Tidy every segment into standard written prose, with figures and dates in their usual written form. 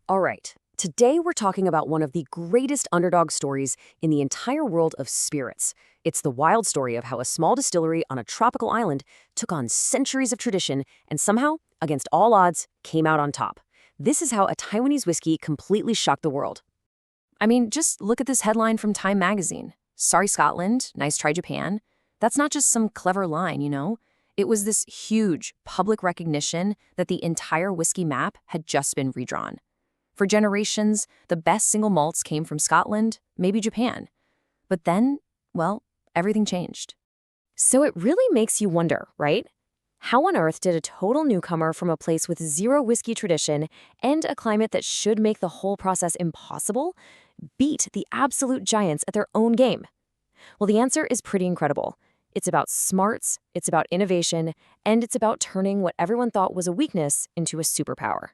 All right, today we're talking about one of the greatest underdog stories in the entire world of spirits. It's the wild story of how a small distillery on a tropical island took on centuries of tradition and somehow, against all odds, came out on top. This is how a Taiwanese whiskey completely shocked the world. I mean, just look at this headline from Time magazine. Sorry, Scotland, nice try, Japan. That's not just some clever line, you know? It was this huge public recognition that the entire whiskey map had just been redrawn. For generations, the best single malts came from Scotland, maybe Japan. But then, well, everything changed. So it really makes you wonder, right? How on earth did a total newcomer from a place with zero whiskey tradition and a climate that should make the whole process impossible beat the absolute giants at their own game? Well, the answer is pretty incredible. It's about smarts, it's about innovation, and it's about turning what everyone thought was a weakness into a superpower.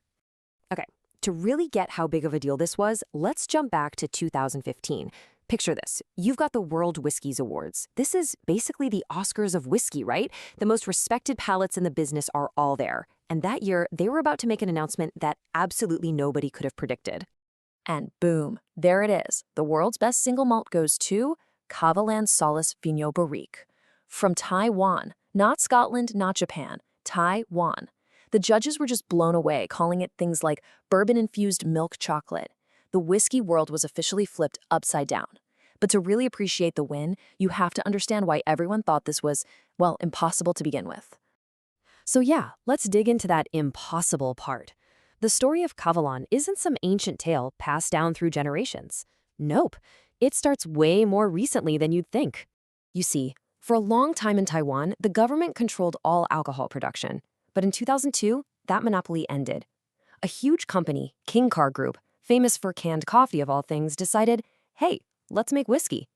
Okay. To really get how big of a deal this was, let's jump back to 2015. Picture this. You've got the World Whiskies Awards. This is basically the Oscars of whiskey, right? The most respected palates in the business are all there. And that year, they were about to make an announcement that absolutely nobody could have predicted. And boom, there it is. The world's best single malt goes to Kavalan Solist Vinho Barrique. From Taiwan. Not Scotland, not Japan. Taiwan. The judges were just blown away, calling it things like bourbon-infused milk chocolate. The whiskey world was officially flipped upside down. But to really appreciate the win, you have to understand why everyone thought this was, well, impossible to begin with. So yeah, let's dig into that impossible part. The story of Kavalan isn't some ancient tale passed down through generations. Nope, it starts way more recently than you'd think. You see, for a long time in Taiwan, the government controlled all alcohol production. But in 2002, that monopoly ended. A huge company, King Car Group, famous for canned coffee of all things, decided, hey, let's make whiskey.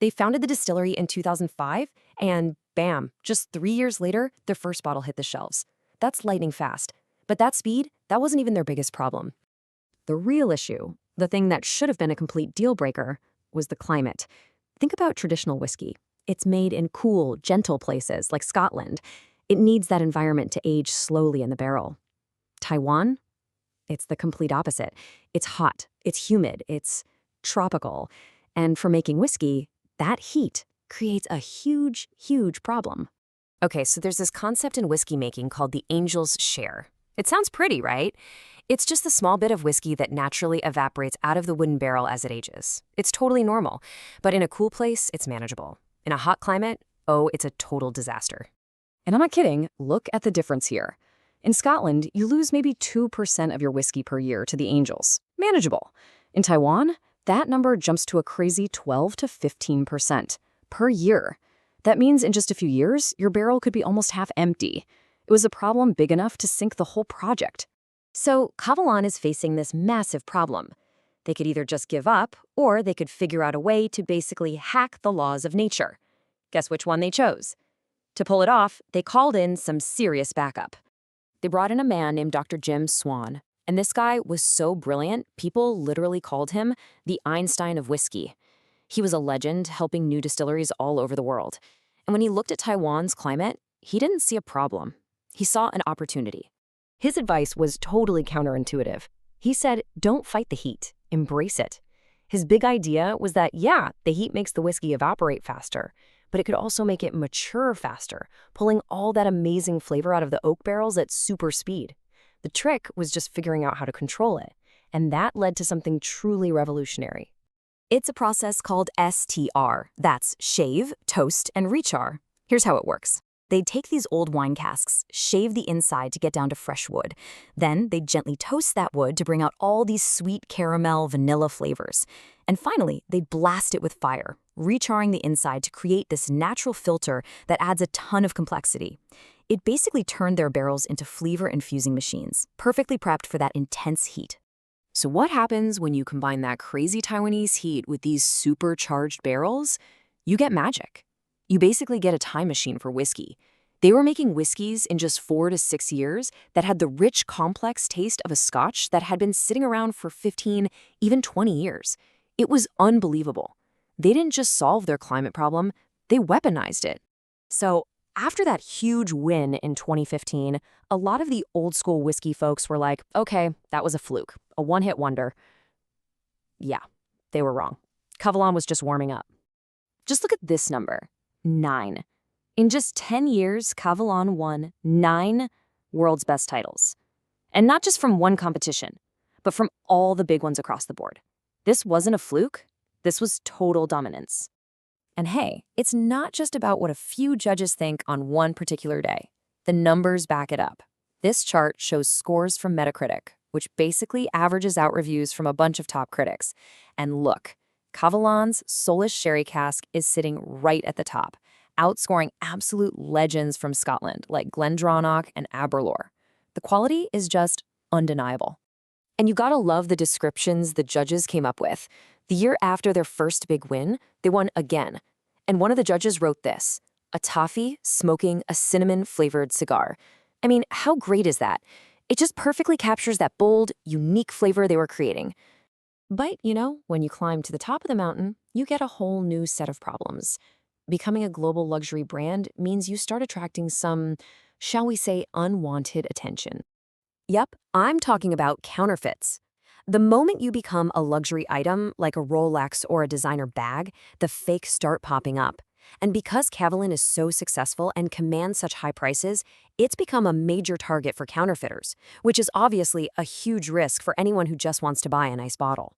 They founded the distillery in 2005, and bam, just 3 years later, their first bottle hit the shelves. That's lightning fast. But that speed, that wasn't even their biggest problem. The real issue, the thing that should have been a complete deal breaker, was the climate. Think about traditional whiskey. It's made in cool, gentle places like Scotland. It needs that environment to age slowly in the barrel. Taiwan? It's the complete opposite. It's hot, it's humid, it's tropical. And for making whiskey, that heat creates a huge, huge problem. Okay, so there's this concept in whiskey making called the angel's share. It sounds pretty, right? It's just the small bit of whiskey that naturally evaporates out of the wooden barrel as it ages. It's totally normal. But in a cool place, it's manageable. In a hot climate, oh, it's a total disaster. And I'm not kidding, look at the difference here. In Scotland, you lose maybe 2% of your whiskey per year to the angels. Manageable. In Taiwan, that number jumps to a crazy 12 to 15% per year. That means in just a few years, your barrel could be almost half empty. It was a problem big enough to sink the whole project. So Kavalan is facing this massive problem. They could either just give up, or they could figure out a way to basically hack the laws of nature. Guess which one they chose? To pull it off, they called in some serious backup. They brought in a man named Dr. Jim Swan, and this guy was so brilliant, people literally called him the Einstein of whiskey. He was a legend, helping new distilleries all over the world. And when he looked at Taiwan's climate, he didn't see a problem. He saw an opportunity. His advice was totally counterintuitive. He said, don't fight the heat, embrace it. His big idea was that, yeah, the heat makes the whiskey evaporate faster, but it could also make it mature faster, pulling all that amazing flavor out of the oak barrels at super speed. The trick was just figuring out how to control it, and that led to something truly revolutionary. It's a process called STR. That's shave, toast, and rechar. Here's how it works. They'd take these old wine casks, shave the inside to get down to fresh wood. Then they'd gently toast that wood to bring out all these sweet caramel, vanilla flavors. And finally, they'd blast it with fire, recharring the inside to create this natural filter that adds a ton of complexity. It basically turned their barrels into flavor-infusing machines, perfectly prepped for that intense heat. So what happens when you combine that crazy Taiwanese heat with these supercharged barrels? You get magic. You basically get a time machine for whiskey. They were making whiskeys in just 4 to 6 years that had the rich, complex taste of a Scotch that had been sitting around for 15, even 20 years. It was unbelievable. They didn't just solve their climate problem, they weaponized it. So after that huge win in 2015, a lot of the old school whiskey folks were like, okay, that was a fluke. a one-hit wonder. Yeah, they were wrong. Kavalan was just warming up. Just look at this number, 9. In just 10 years, Kavalan won 9 world's best titles. And not just from one competition, but from all the big ones across the board. This wasn't a fluke. This was total dominance. And hey, it's not just about what a few judges think on one particular day. The numbers back it up. This chart shows scores from Metacritic, which basically averages out reviews from a bunch of top critics. And look, Kavalan's Solist sherry cask is sitting right at the top, outscoring absolute legends from Scotland like Glendronach and Aberlour. The quality is just undeniable. And you gotta love the descriptions the judges came up with. The year after their first big win, they won again. And one of the judges wrote this: a toffee smoking a cinnamon-flavored cigar. I mean, how great is that? It just perfectly captures that bold, unique flavor they were creating. But, when you climb to the top of the mountain, you get a whole new set of problems. Becoming a global luxury brand means you start attracting some, shall we say, unwanted attention. Yep, I'm talking about counterfeits. The moment you become a luxury item, like a Rolex or a designer bag, the fakes start popping up. And because Kavalan is so successful and commands such high prices, it's become a major target for counterfeiters, which is obviously a huge risk for anyone who just wants to buy a nice bottle.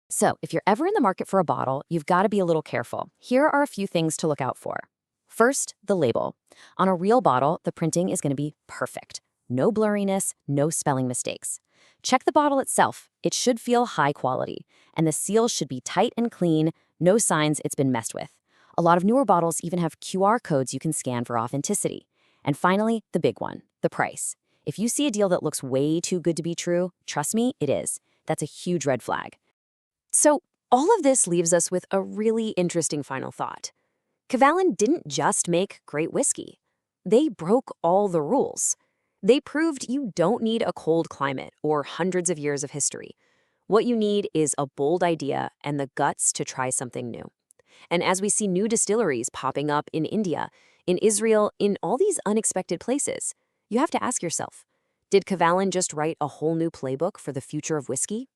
So, if you're ever in the market for a bottle, you've got to be a little careful. Here are a few things to look out for. First, the label. On a real bottle, the printing is going to be perfect. No blurriness, no spelling mistakes. Check the bottle itself. It should feel high quality, and the seal should be tight and clean, no signs it's been messed with. A lot of newer bottles even have QR codes you can scan for authenticity. And finally, the big one, the price. If you see a deal that looks way too good to be true, trust me, it is. That's a huge red flag. So, all of this leaves us with a really interesting final thought. Kavalan didn't just make great whiskey. They broke all the rules. They proved you don't need a cold climate or hundreds of years of history. What you need is a bold idea and the guts to try something new. And as we see new distilleries popping up in India, in Israel, in all these unexpected places, you have to ask yourself, did Kavalan just write a whole new playbook for the future of whiskey?